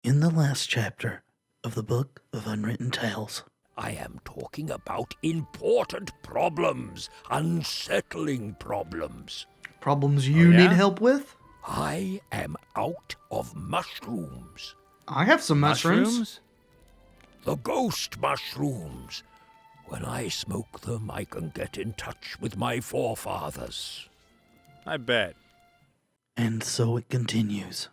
in the last chapter of the Book of Unwritten Tales. I am talking about important problems, unsettling problems. Problems you need help with? I am out of mushrooms. I have some mushrooms. The ghost mushrooms. When I smoke them, I can get in touch with my forefathers. I bet. And so it continues.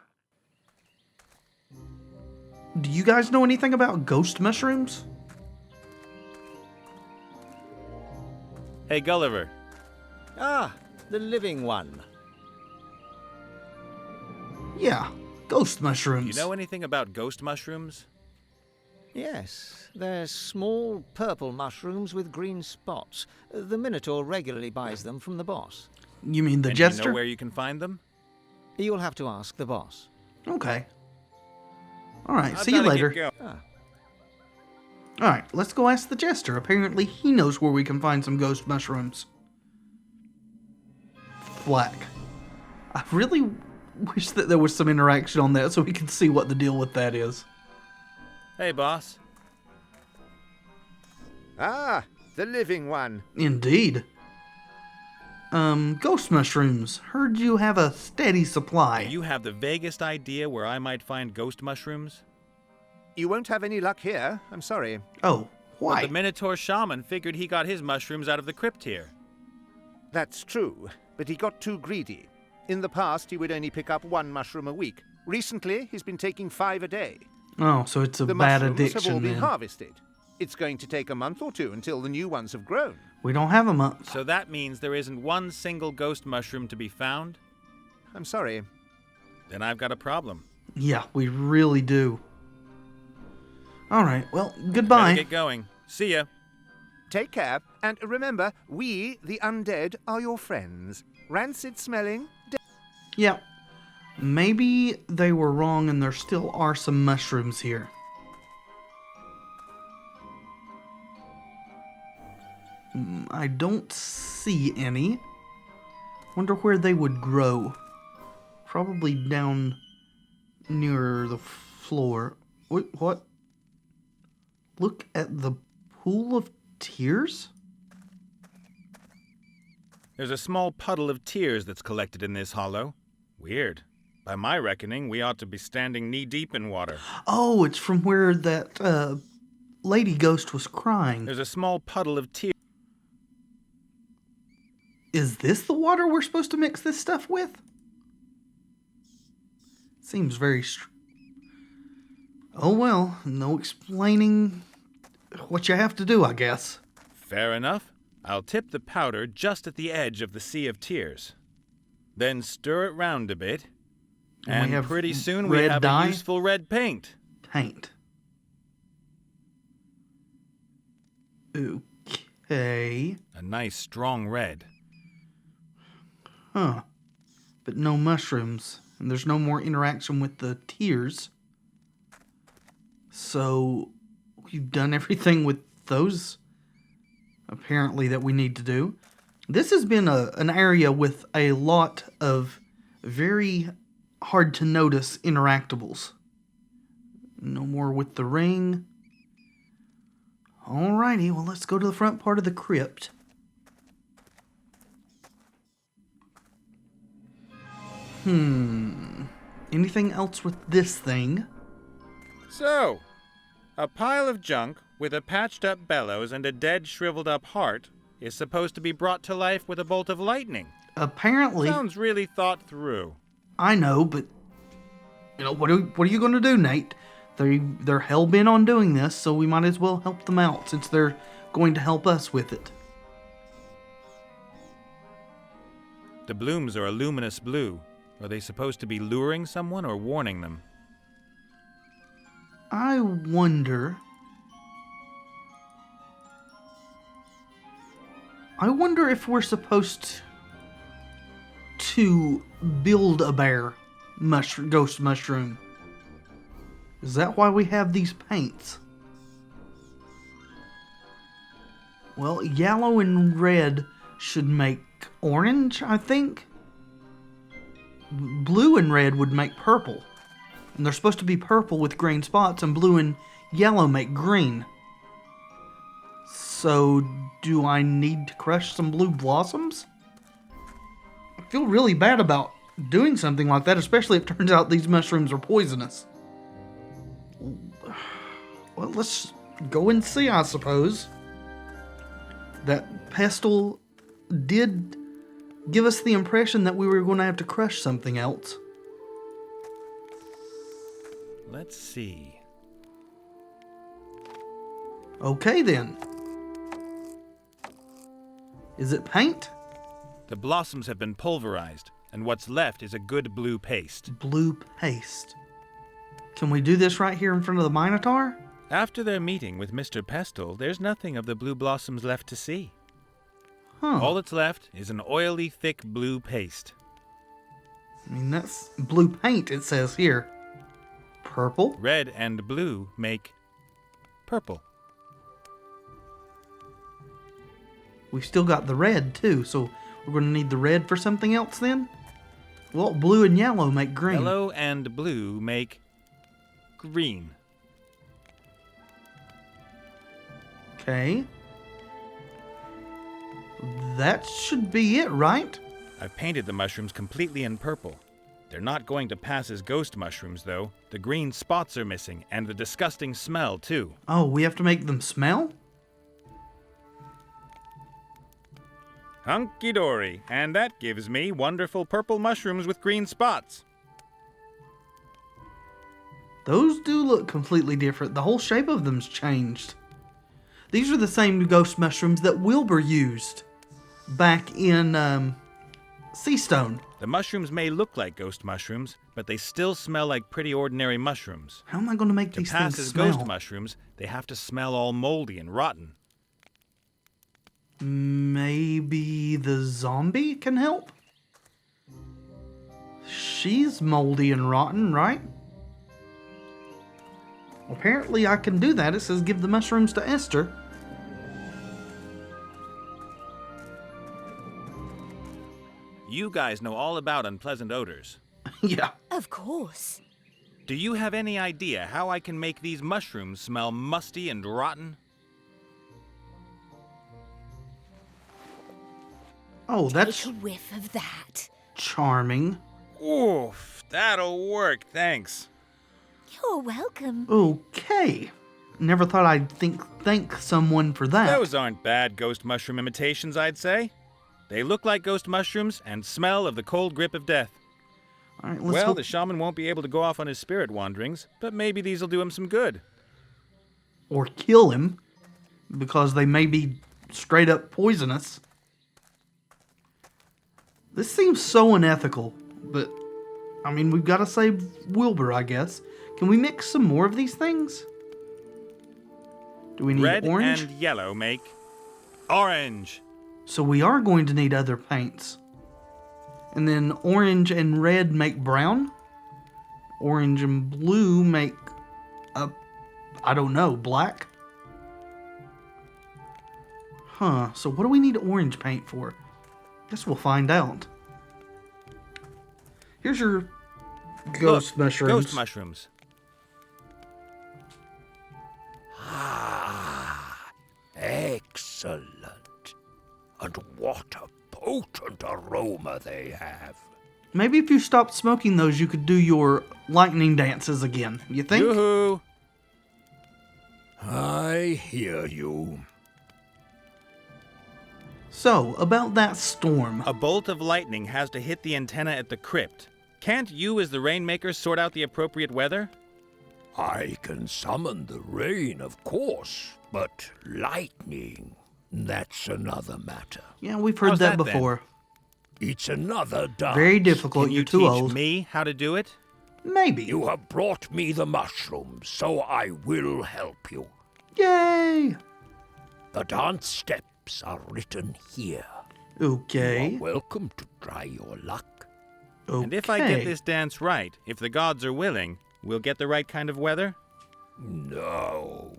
Do you guys know anything about ghost mushrooms? Hey, Gulliver. Ah, the living one. Yeah, ghost mushrooms. You know anything about ghost mushrooms? Yes, they're small purple mushrooms with green spots. The Minotaur regularly buys them from the boss. You mean the And jester? Do you know where you can find them? You'll have to ask the boss. Okay. Alright, I see you better later. get going. Alright, let's go ask the jester. Apparently he knows where we can find some ghost mushrooms. Black. I really wish that there was some interaction on that so we could see what the deal with that is. Hey, boss. Ah, the living one. Indeed. Ghost mushrooms. Heard you have a steady supply. Do you have the vaguest idea where I might find ghost mushrooms? You won't have any luck here, I'm sorry. Oh, why? But the Minotaur shaman figured he got his mushrooms out of the crypt here. That's true, but he got too greedy. In the past, he would only pick up 1 mushroom a week. Recently, he's been taking 5 a day. Oh, so it's a The bad mushrooms addiction have all been then. harvested. It's going to take a month or 2 until the new ones have grown. We don't have a month. So that means there isn't one single ghost mushroom to be found? I'm sorry. Then I've got a problem. Yeah, we really do. Alright, well, goodbye. Better get going. See ya. Take care, and remember, we, the undead, are your friends. Rancid smelling, Yeah. Maybe they were wrong and there still are some mushrooms here. I don't see any. Wonder where they would grow. Probably down near the floor. Wait, what? Look at the pool of tears? There's a small puddle of tears that's collected in this hollow. Weird. By my reckoning, we ought to be standing knee-deep in water. Oh, it's from where that lady ghost was crying. There's a small puddle of tears. Is this the water we're supposed to mix this stuff with? Seems very oh well, no explaining what you have to do, I guess. Fair enough. I'll tip the powder just at the edge of the sea of tears. Then stir it round a bit, And we have pretty soon we red have dye? a useful red paint. Paint. Okay. A nice strong red. Huh. But no mushrooms. And there's no more interaction with the tears. So, we've done everything with those, apparently, that we need to do. This has been an area with a lot of very hard to notice interactables. No more with the ring. Alrighty, well, let's go to the front part of the crypt. Anything else with this thing? So, a pile of junk with a patched-up bellows and a dead, shriveled-up heart is supposed to be brought to life with a bolt of lightning. Apparently, Sounds really thought through. I know, but you know what are you going to do, Nate? They're hell-bent on doing this, so we might as well help them out since they're going to help us with it. The blooms are a luminous blue. Are they supposed to be luring someone or warning them? I wonder if we're supposed to build a bear ghost mushroom. Is that why we have these paints? Well, yellow and red should make orange, I think. Blue and red would make purple. And they're supposed to be purple with green spots, and blue and yellow make green. So, do I need to crush some blue blossoms? I feel really bad about doing something like that, especially if it turns out these mushrooms are poisonous. Well, let's go and see, I suppose. That pestle did give us the impression that we were going to have to crush something else. Let's see. Okay, then. Is it paint? The blossoms have been pulverized, and what's left is a good blue paste. Blue paste. Can we do this right here in front of the Minotaur? After their meeting with Mr. Pestle, there's nothing of the blue blossoms left to see. Huh. All that's left is an oily, thick blue paste. I mean, that's blue paint, it says here. Purple? Red and blue make purple. We've still got the red, too, so we're going to need the red for something else, then? Well, blue and yellow make green. Yellow and blue make green. Okay. That should be it, right? I've painted the mushrooms completely in purple. They're not going to pass as ghost mushrooms, though. The green spots are missing, and the disgusting smell, too. Oh, we have to make them smell? Hunky-dory, and that gives me wonderful purple mushrooms with green spots. Those do look completely different. The whole shape of them's changed. These are the same ghost mushrooms that Wilbur used back in Seastone. The mushrooms may look like ghost mushrooms, but they still smell like pretty ordinary mushrooms. How am I going to make To these pass things as smell? ghost mushrooms, they have to smell all moldy and rotten. Maybe the zombie can help? She's moldy and rotten, right? Apparently I can do that. It says give the mushrooms to Esther. You guys know all about unpleasant odors. Yeah. Of course. Do you have any idea how I can make these mushrooms smell musty and rotten? Oh, that's Take a whiff of that. charming. Oof, that'll work, thanks. You're welcome. Okay. Never thought I'd thank someone for that. Those aren't bad ghost mushroom imitations, I'd say. They look like ghost mushrooms and smell of the cold grip of death. All right, let's Well, hope. the shaman won't be able to go off on his spirit wanderings, but maybe these'll do him some good. Or kill him, because they may be straight up poisonous. This seems so unethical, but I mean, we've got to save Wilbur, I guess. Can we mix some more of these things? Do we need Red orange? and yellow make orange. So we are going to need other paints. And then orange and red make brown. Orange and blue make, I don't know, black? Huh, so what do we need orange paint for? Guess we'll find out. Here's your ghost Look, mushrooms. Ghost mushrooms. Ah, excellent. And what a potent aroma they have. Maybe if you stopped smoking those, you could do your lightning dances again. You think? Yoo-hoo! I hear you. So, about that storm. A bolt of lightning has to hit the antenna at the crypt. Can't you, as the rainmaker, sort out the appropriate weather? I can summon the rain, of course, but lightning, that's another matter. Yeah, we've heard How's that that, then? before. It's another dance. Very difficult. Can You're you too teach old. me how to do it? Maybe. You have brought me the mushrooms, so I will help you. Yay! The dance steps are written here. Okay. You are welcome to try your luck. Okay. And if I get this dance right, if the gods are willing, we'll get the right kind of weather? No.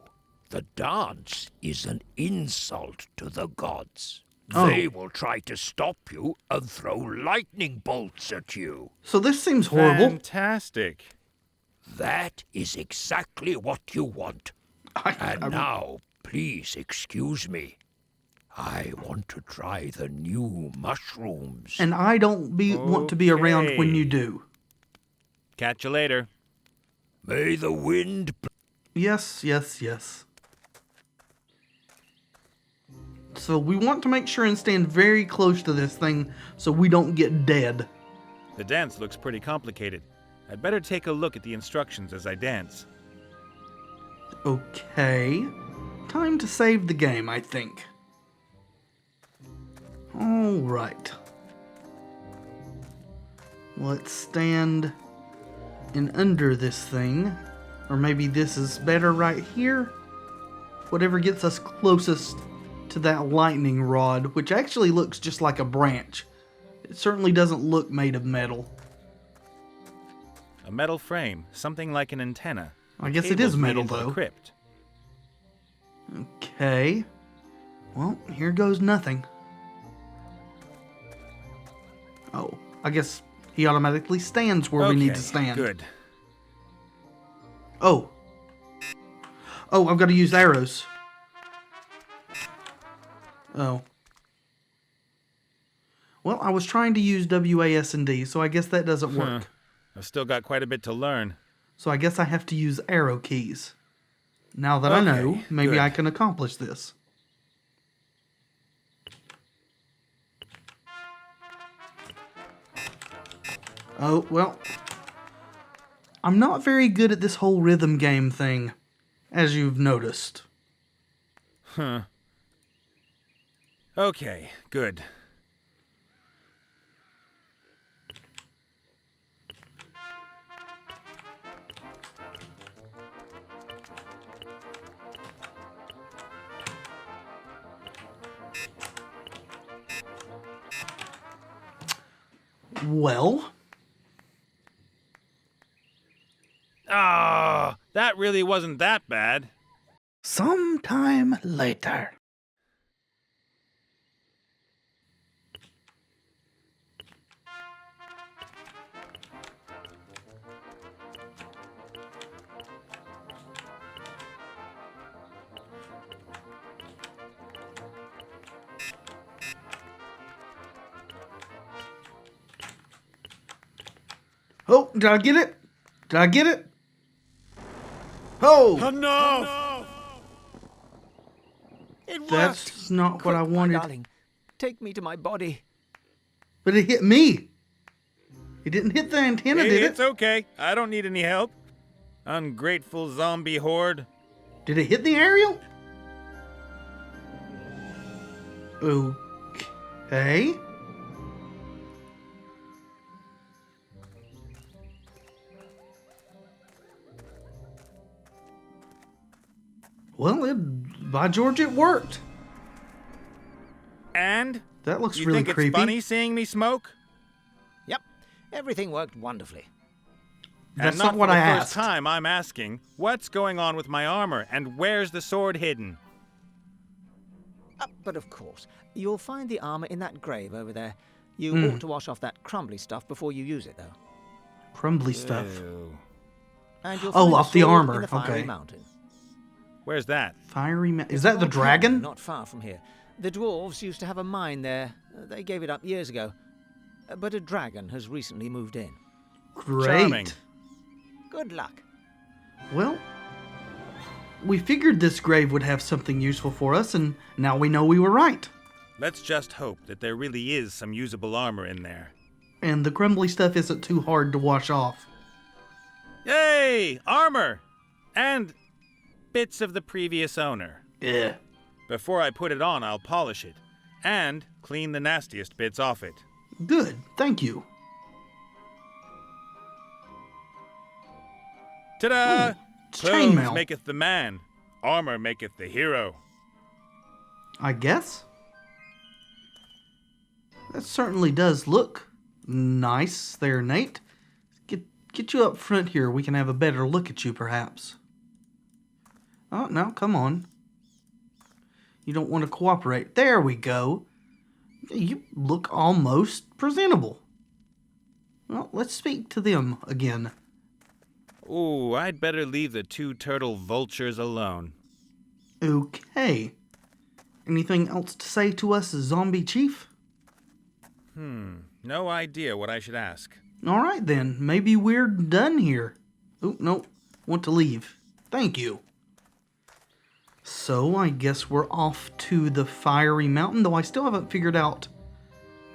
The dance is an insult to the gods. Oh. They will try to stop you and throw lightning bolts at you. So this seems horrible. Fantastic. That is exactly what you want. And now, please excuse me. I want to try the new mushrooms. And I don't want to be around when you Okay. do. Catch you later. May the wind... Yes, yes, yes. So we want to make sure and stand very close to this thing so we don't get dead. The dance looks pretty complicated. I'd better take a look at the instructions as I dance. Okay. Time to save the game, I think. Alright. Let's stand in under this thing. Or maybe this is better right here. Whatever gets us closest to that lightning rod, which actually looks just like a branch. It certainly doesn't look made of metal. A metal frame, something like an antenna. I guess it Cables is metal, lead into a though. Crypt. Okay. Well, here goes nothing. Oh, I guess he automatically stands where we need to stand. Good. Oh. Oh, I've got to use arrows. Oh. Well, I was trying to use WASD, so I guess that doesn't work. I've still got quite a bit to learn. So I guess I have to use arrow keys. Now that I know, Okay, maybe good. I can accomplish this. Oh, well. I'm not very good at this whole rhythm game thing, as you've noticed. Okay, good. Well, Ah, that really wasn't that bad. sometime later. Oh, did I get it? Did I get it? Oh! No! It worked! That's not what I Quick, my wanted. darling, take me to my body. But it hit me. It didn't hit the antenna, did It's it? okay. I don't need any help. Ungrateful zombie horde. Did it hit the aerial? Okay. Well, by George, it worked. And? That looks You really think creepy. it's funny seeing me smoke? Yep, everything worked wonderfully. That's and not what for the I first asked. time I'm asking, what's going on with my armor and where's the sword hidden? But of course, you'll find the armor in that grave over there. You Hmm. ought to wash off that crumbly stuff before you use it, though. Crumbly stuff. Ew. And you'll Oh, find off the sword armor, in the fiery okay. mountain. Where's that? Fiery Is It's that a the volcano dragon? Not far from here. The dwarves used to have a mine there. They gave it up years ago. But a dragon has recently moved in. Great. Charming. Good luck. Well, we figured this grave would have something useful for us, and now we know we were right. Let's just hope that there really is some usable armor in there. And the crumbly stuff isn't too hard to wash off. Yay! Armor! And bits of the previous owner. Yeah. Before I put it on, I'll polish it. And clean the nastiest bits off it. Good. Thank you. Ta-da! It's Clothes chainmail. maketh the man. Armor maketh the hero. I guess. That certainly does look nice there, Nate. Get you up front here. We can have a better look at you, perhaps. Oh, no, come on. You don't want to cooperate. There we go. You look almost presentable. Well, let's speak to them again. Ooh, I'd better leave the two turtle vultures alone. Okay. Anything else to say to us, Zombie Chief? No idea what I should ask. All right, then. Maybe we're done here. Oh, no. Want to leave. Thank you. So, I guess we're off to the Fiery Mountain, though I still haven't figured out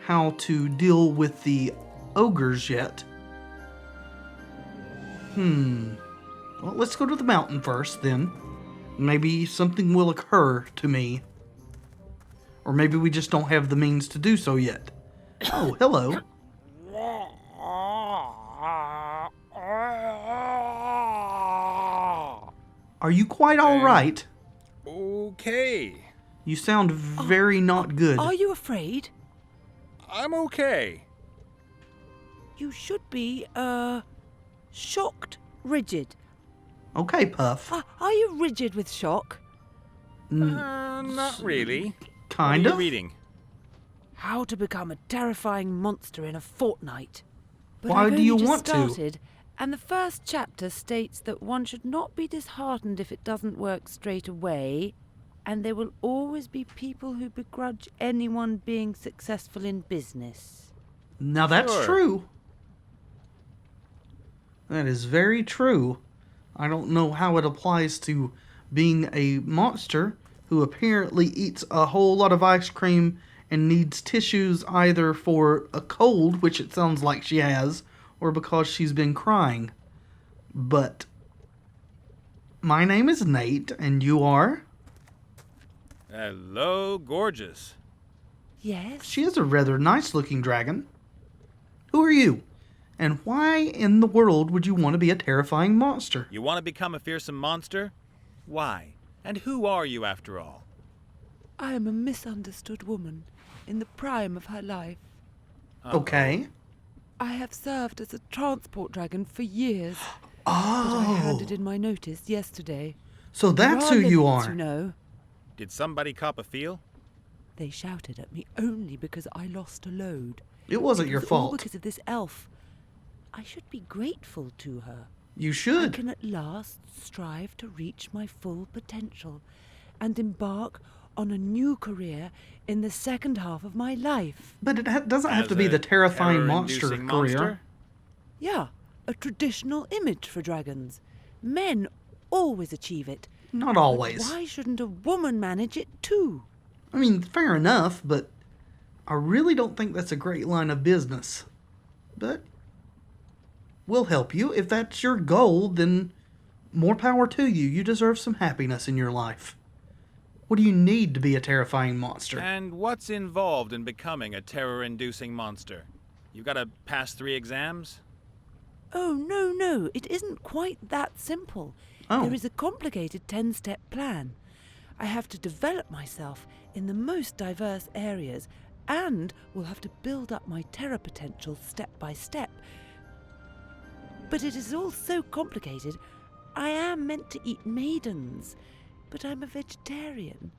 how to deal with the ogres yet. Well, let's go to the mountain first, then. Maybe something will occur to me. Or maybe we just don't have the means to do so yet. Oh, hello. Are you quite all right? Okay. You sound very not good. Are you afraid? I'm okay. You should be, shocked, rigid. Okay, Puff. Are you rigid with shock? Not really. Kind What are of. you reading? How to become a terrifying monster in a fortnight. But Why I've do you only just want to? started, and the first chapter states that one should not be disheartened if it doesn't work straight away, and there will always be people who begrudge anyone being successful in business. Now that's Sure. true. That is very true. I don't know how it applies to being a monster who apparently eats a whole lot of ice cream and needs tissues either for a cold, which it sounds like she has, or because she's been crying. But my name is Nate, and you are? Hello, gorgeous. Yes? She is a rather nice-looking dragon. Who are you? And why in the world would you want to be a terrifying monster? You want to become a fearsome monster? Why? And who are you, after all? I am a misunderstood woman in the prime of her life. Okay. I have served as a transport dragon for years. But I handed Oh, in my notice yesterday. so that's There who you limits, are. You know. Did somebody cop a feel? They shouted at me only because I lost a load. It wasn't It your was all fault. because of this elf. I should be grateful to her. You I should. can at last strive to reach my full potential and embark on a new career in the second half of my life. But it doesn't have As to be a the terrifying monster terror-inducing career. monster? Yeah, a traditional image for dragons. Men always achieve it. Not But always. why shouldn't a woman manage it too? I mean, fair enough, but I really don't think that's a great line of business. But we'll help you. If that's your goal, then more power to you. You deserve some happiness in your life. What do you need to be a terrifying monster? And what's involved in becoming a terror-inducing monster? You gotta pass 3 exams? Oh, no, it isn't quite that simple. Oh. There is a complicated 10-step plan. I have to develop myself in the most diverse areas and will have to build up my terror potential step by step. But it is all so complicated. I am meant to eat maidens, but I'm a vegetarian.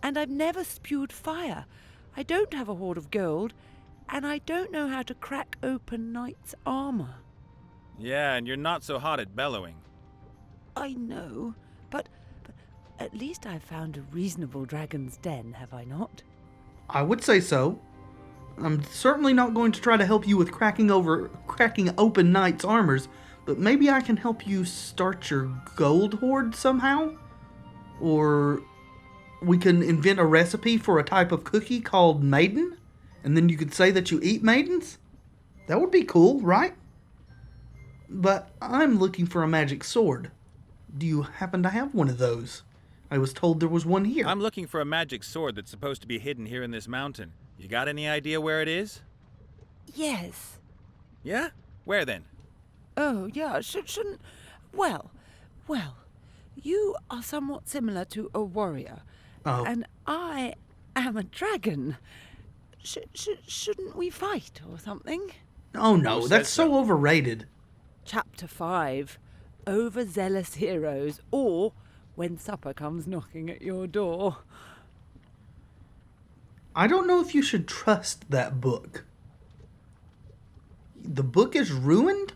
And I've never spewed fire. I don't have a hoard of gold, and I don't know how to crack open knight's armor. Yeah, and you're not so hot at bellowing. I know, but at least I've found a reasonable dragon's den, have I not? I would say so. I'm certainly not going to try to help you with cracking open knights' armors, but maybe I can help you start your gold hoard somehow? Or we can invent a recipe for a type of cookie called maiden, and then you could say that you eat maidens? That would be cool, right? But I'm looking for a magic sword. Do you happen to have one of those? I was told there was one here. I'm looking for a magic sword that's supposed to be hidden here in this mountain. You got any idea where it is? Yes. Yeah? Where then? Oh, yeah, shouldn't... Well, you are somewhat similar to a warrior. Oh. And I am a dragon. Shouldn't we fight or something? Oh no, Who that's says so so? overrated. Chapter 5. Overzealous heroes, or when supper comes knocking at your door. I don't know if you should trust that book. The book is ruined?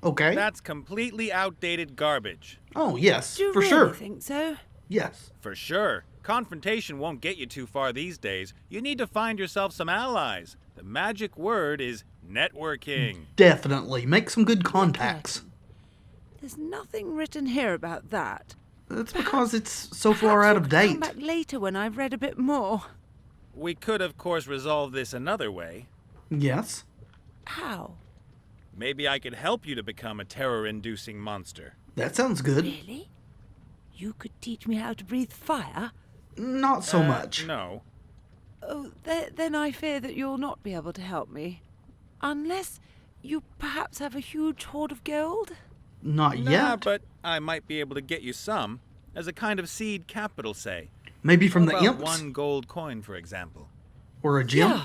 Okay. That's completely outdated garbage. Oh, yes, Do you for really sure. think so? Yes. For sure. Confrontation won't get you too far these days. You need to find yourself some allies. The magic word is networking. Definitely. Make some good contacts. There's nothing written here about that. That's because it's so far out of Perhaps you date. could come back later when I've read a bit more. We could, of course, resolve this another way. Yes. How? Maybe I could help you to become a terror-inducing monster. That sounds good. Really? You could teach me how to breathe fire? Not so much. No. Oh, then I fear that you'll not be able to help me. Unless you perhaps have a huge hoard of gold? Not Nah, yet. but I might be able to get you some. As a kind of seed capital, say. Maybe from the How about imps 1 gold coin, for example. or a gem. Yeah,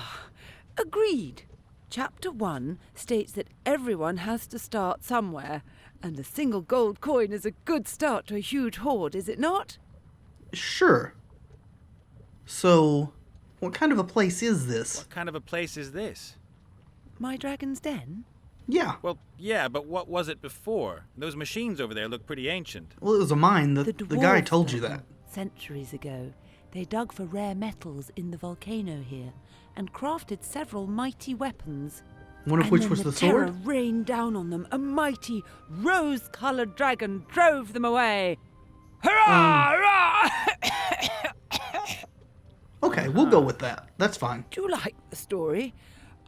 agreed. Chapter 1 states that everyone has to start somewhere, and a single gold coin is a good start to a huge hoard, is it not? Sure. So, what kind of a place is this? What kind of a place is this? My dragon's den? Yeah. Well, yeah, but what was it before? Those machines over there look pretty ancient. Well, it was a mine. The guy dwarves told you built that. them centuries ago. They dug for rare metals in the volcano here and crafted several mighty weapons. One of And which then was the terror sword? rained down on them. A mighty rose-coloured dragon drove them away. Hurrah! Hurrah! Okay, we'll go with that. That's fine. Do you like the story?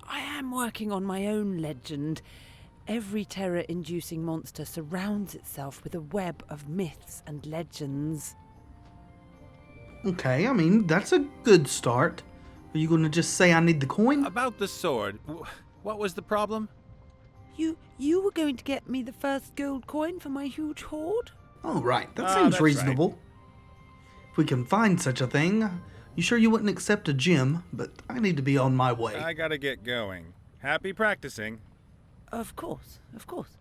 I am working on my own legend. Every terror-inducing monster surrounds itself with a web of myths and legends. Okay, I mean, that's a good start. Are you going to just say I need the coin? About the sword, what was the problem? You were going to get me the first gold coin for my huge hoard? Oh, right. That Ah, seems that's reasonable. If we can find such a thing. You sure you wouldn't accept a gem? But I need to be on my way. I gotta get going. Happy practicing. Of course, of course.